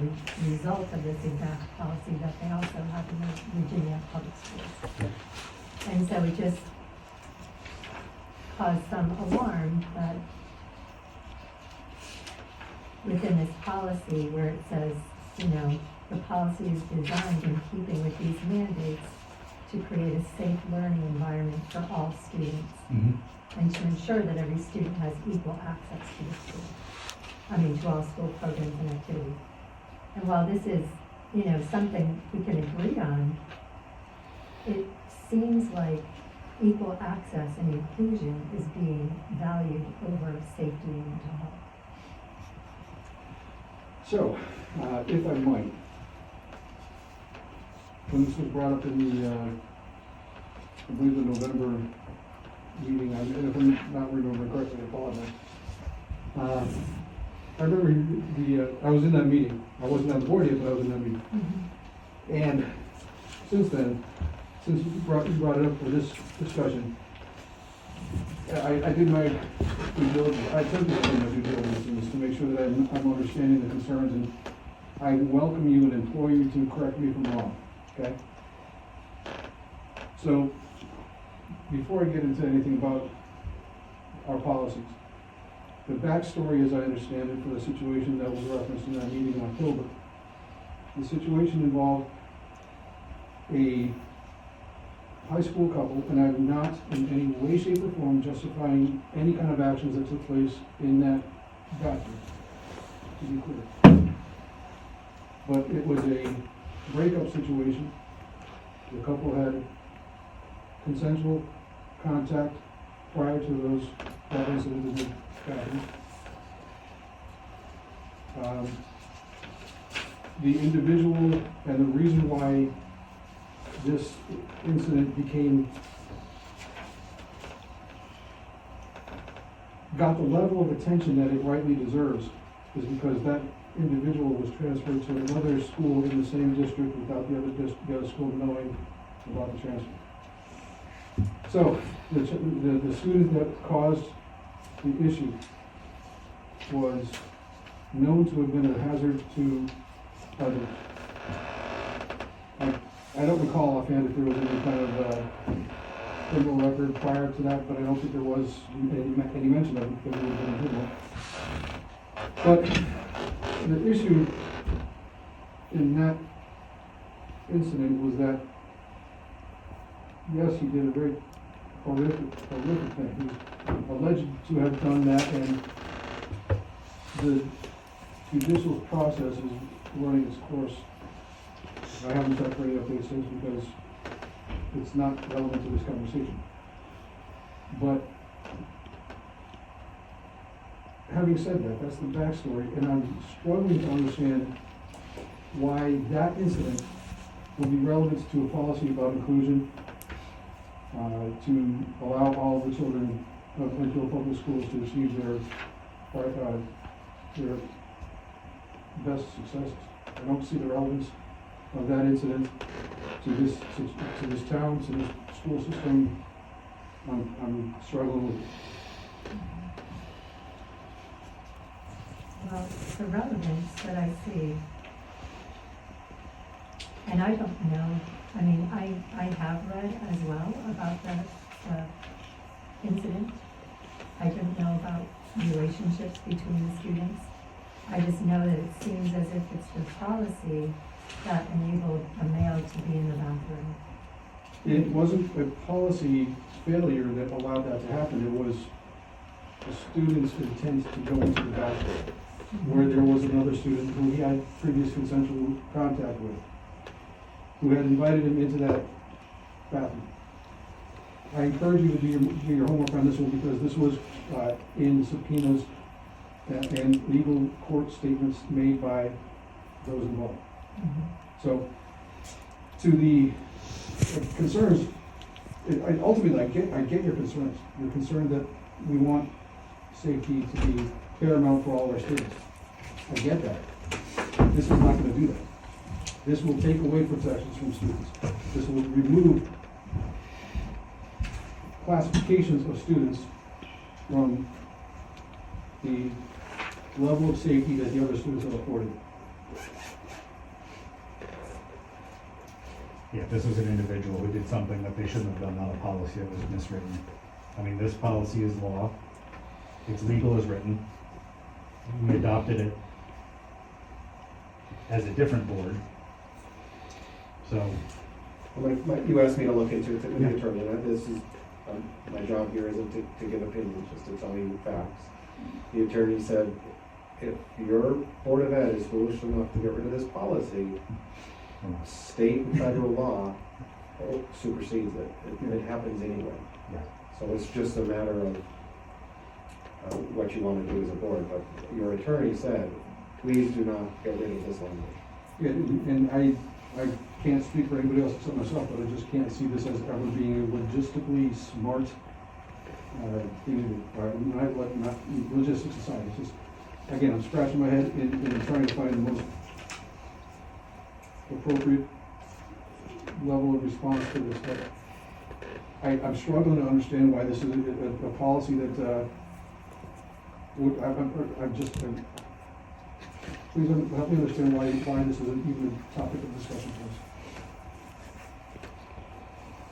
a result of this exact policy that they also have in the Virginia public schools. And so it just caused some alarm that within this policy where it says, you know, the policy is designed in keeping with these mandates to create a safe learning environment for all students and to ensure that every student has equal access to the school. To all school programs and activities. And while this is, you know, something we can agree on, it seems like equal access and inclusion is being valued over safety and mental health. So, if I might, when this was brought up in the, I believe the November meeting, and if I'm not remembering correctly, I apologize. I remember I was in that meeting. I wasn't on the board yet, but I was in that meeting. And since then, since you brought it up for this discussion, I did my due diligence. I attempted to do my due diligence to make sure that I'm understanding the concerns, and I welcome you and implore you to correct me if I'm wrong, okay? So, before I get into anything about our policies, the backstory, as I understand it, for the situation that was referenced in that meeting in October, the situation involved a high school couple, and I'm not in any way, shape, or form justifying any kind of actions that took place in that bathroom, to be clear. But it was a breakup situation. The couple had consensual contact prior to that incident in the bathroom. The individual and the reason why this incident got the level of attention that it rightly deserves is because that individual was transferred to another school in the same district without the other school knowing about the transfer. So the student that caused the issue was known to have been a hazard to others. I don't recall offhand if there was any kind of criminal record prior to that, but I don't think there was any mention of it because it would have been a good one. But the issue in that incident was that, yes, he did a very horrific thing. He's alleged to have done that, and the judicial process is running its course. I haven't set for any updates since because it's not relevant to this conversation. But having said that, that's the backstory, and I'm struggling to understand why that incident will be relevant to a policy about inclusion, to allow all the children of Enfield public schools to achieve their best successes. I don't see the relevance of that incident to this town, to this school system. I'm struggling with it. Well, the relevance that I see, and I don't know, I have read as well about the incident. I don't know about relationships between the students. I just know that it seems as if it's the policy that enabled a male to be in the bathroom. It wasn't a policy failure that allowed that to happen. It was the student's intent to go into the bathroom, where there was another student who he had previous consensual contact with, who had invited him into that bathroom. I encourage you to do your homework on this one because this was in subpoenas and legal court statements made by those involved. So, to the concerns, ultimately I get your concerns. You're concerned that we want safety to be paramount for all our students. I get that. This is not going to do that. This will take away protections from students. This will remove classifications of students from the level of safety that the other students are afforded. Yeah, this was an individual who did something that they shouldn't have done, not a policy that was miswritten. I mean, this policy is law. It's legal as written. We adopted it as a different board. So, You asked me to look into it with Yeah. the attorney, and this is, my job here isn't to give opinions, just to tell you facts. The attorney said, if your Board of Ed is foolish enough to get rid of this policy, state and federal law supersedes it. It happens anyway. yeah. So it's just a matter of what you want to do as a board, but your attorney said, please do not get rid of this language. Yeah, and I can't speak for anybody else except myself, but I just can't see this as ever being a logistically smart thing to do. Not logistics aside, it's just, again, I'm scratching my head and trying to find the most appropriate level of response to this, but I'm struggling to understand why this is a policy that, please help me understand why this is even a topic of discussion for us.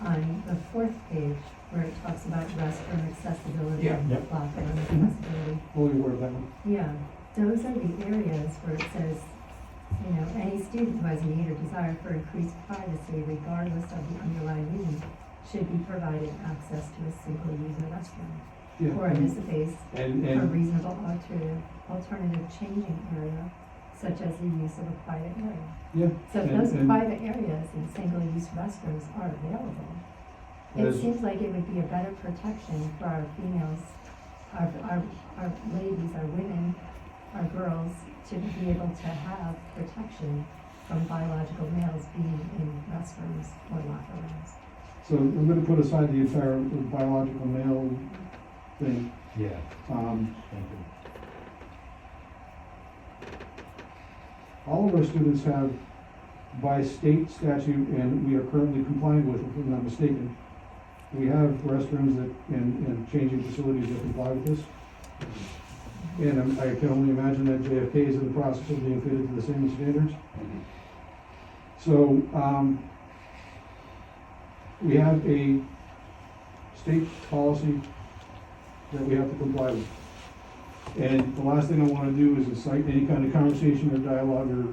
On the fourth page, where it talks about restroom accessibility Yeah. and Yep. locker room accessibility. Fully aware of that one. Yeah, those are the areas where it says, any student who has a need or desire for increased privacy, regardless of the underlying reason, should be provided access to a single-user restroom, Yeah, or in this case, and a reasonable alternative changing area, such as the use of a private area. yeah. So if and- those and private areas and single-use restrooms are available, that it is- seems like it would be a better protection for our females, our ladies, our women, our girls, to be able to have protection from biological males being in restrooms or locker rooms. So I'm gonna put aside the entire biological male thing. Yeah, Um, thank you. all of our students have, by state statute, and we are currently complying with, if I'm not mistaken, we have restrooms and changing facilities that comply with this. And I can only imagine that JFK is in the process of being fitted to the same standards. So, we have a state policy that we have to comply with. And the last thing I want to do is incite any kind of conversation or dialogue or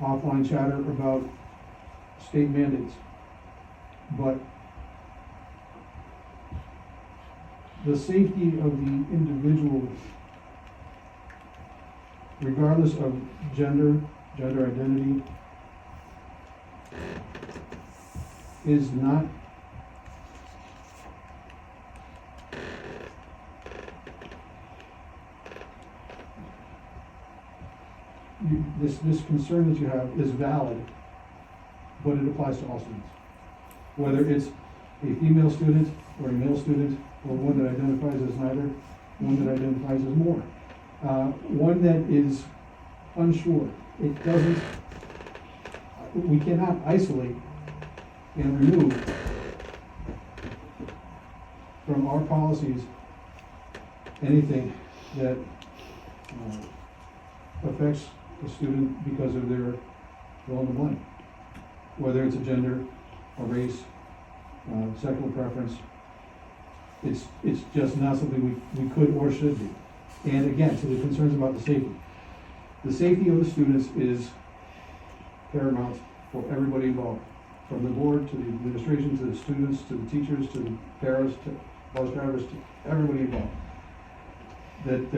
offline chatter about state mandates. But the safety of the individual, regardless of gender identity, is not this concern that you have is valid, but it applies to all students. Whether it's a female student or a male student, or one that identifies as neither, one that identifies as more. One that is unsure. It doesn't, we cannot isolate and remove from our policies anything that affects a student because of their fill in the blank. Whether it's a gender, a race, sexual preference, it's just not something we could or should do. And again, to the concerns about the safety. The safety of the students is paramount for everybody involved, from the board to the administration, to the students, to the teachers, to the parents, to bus drivers, to everybody involved. That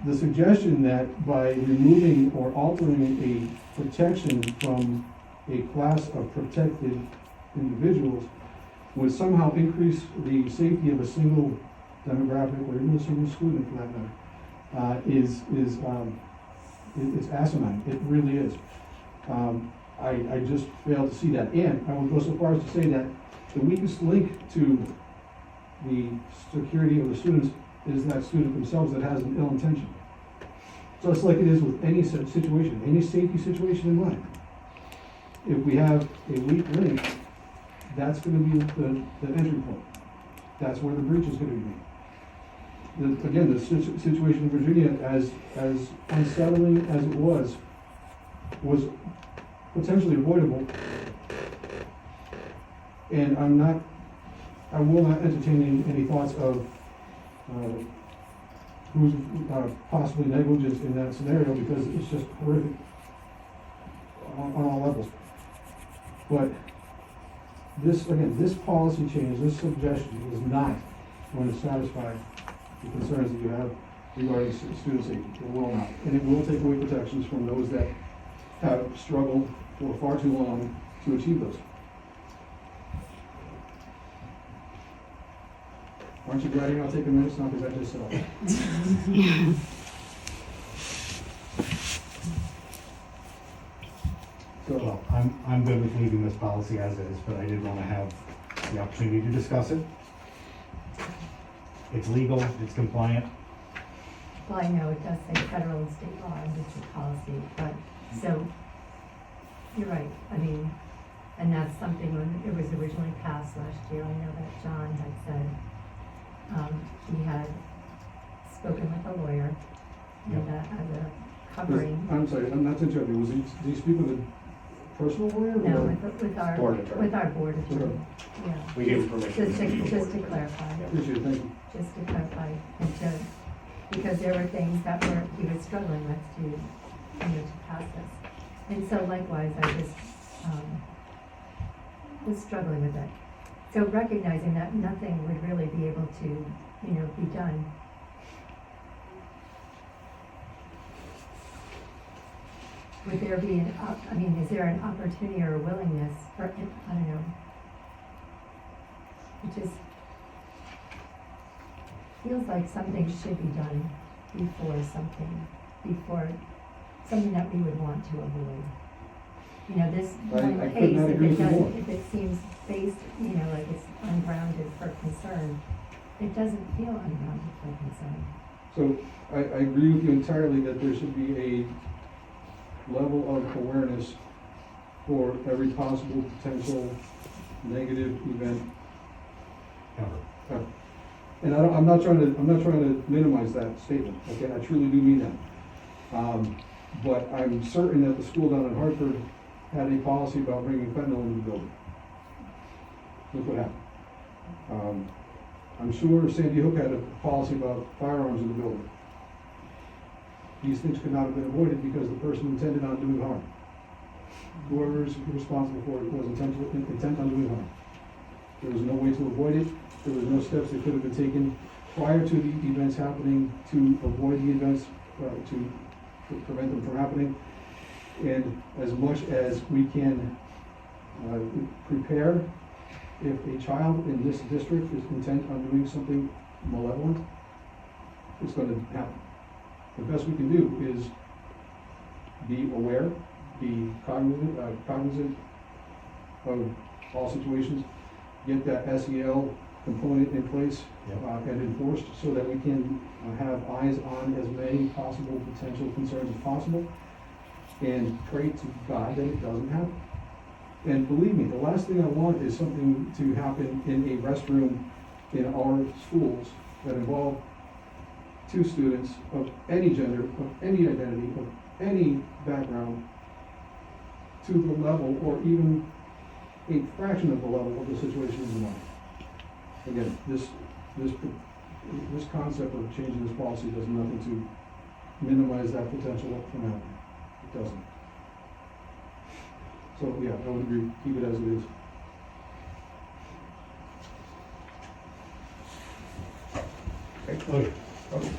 the suggestion that by removing or altering a protection from a class of protected individuals would somehow increase the safety of a single demographic or even a single student for that matter, it's asinine. It really is. I just fail to see that. And I would go so far as to say that the weakest link to the security of the students is that student themselves that has an ill intention. Just like it is with any situation, any safety situation in life. If we have a weak link, that's going to be the entry point. That's where the breach is going to be made. Again, the situation in Virginia, as unsettling as it was was potentially avoidable. And I will not entertain any thoughts of, who's, possibly negligent in that scenario, because it's just horrific on all levels. But this, again, this policy change, this suggestion is not going to satisfy the concerns that you have regarding student safety. It will not. And it will take away protections from those that have struggled for far too long to achieve those. Aren't you glad you're not taking minutes now, because I just said it. So, Well, I'm good with leaving this policy as is, but I did want to have the opportunity to discuss it. It's legal, it's compliant. Well, I know it does say federal and state law in this policy, but, so, you're right, I mean, and that's something when it was originally passed last year, I know that John had said, he had spoken with a lawyer, and as a covering. I'm sorry, I'm not to interrupt you. Did you speak with a personal lawyer? No, or- with our board attorney, yeah. We gave him permission. Just to clarify. Appreciate it, thank you. Just to clarify, and to, because there were things that he was struggling with to pass this. And so likewise, I just, was struggling with it. So recognizing that nothing would really be able to, be done. Would there be is there an opportunity or a willingness for, I don't know, it just feels like something should be done before something that we would want to avoid. This one I could case, not agree with you more. if it seems based, like it's ungrounded for concern, it doesn't feel ungrounded for concern. So I agree with you entirely that there should be a level of awareness for every possible potential negative event. And I'm not trying to minimize that statement, okay, I truly do mean that. But I'm certain that the school down in Hartford had a policy about bringing fentanyl into the building. Look what happened. I'm sure Sandy Hook had a policy about firearms in the building. These things could not have been avoided because the person intended on doing harm. Whoever is responsible for it was intent on doing harm. There was no way to avoid it. There was no steps that could have been taken prior to the events happening to avoid the events, to prevent them from happening. And as much as we can prepare, if a child in this district is intent on doing something malevolent, it's going to happen. The best we can do is be aware, be cognizant of all situations, get that SEL component in place and enforced so that we can have eyes on as many possible potential concerns as possible, and pray to God that it doesn't happen. And believe me, the last thing I want is something to happen in a restroom in our schools that involve two students of any gender, of any identity, of any background, to the level or even a fraction of the level of the situation in the mind. Again, this concept of changing this policy does nothing to minimize that potential from happening. It doesn't. So yeah, I would agree, keep it as it is. Okay. Okay.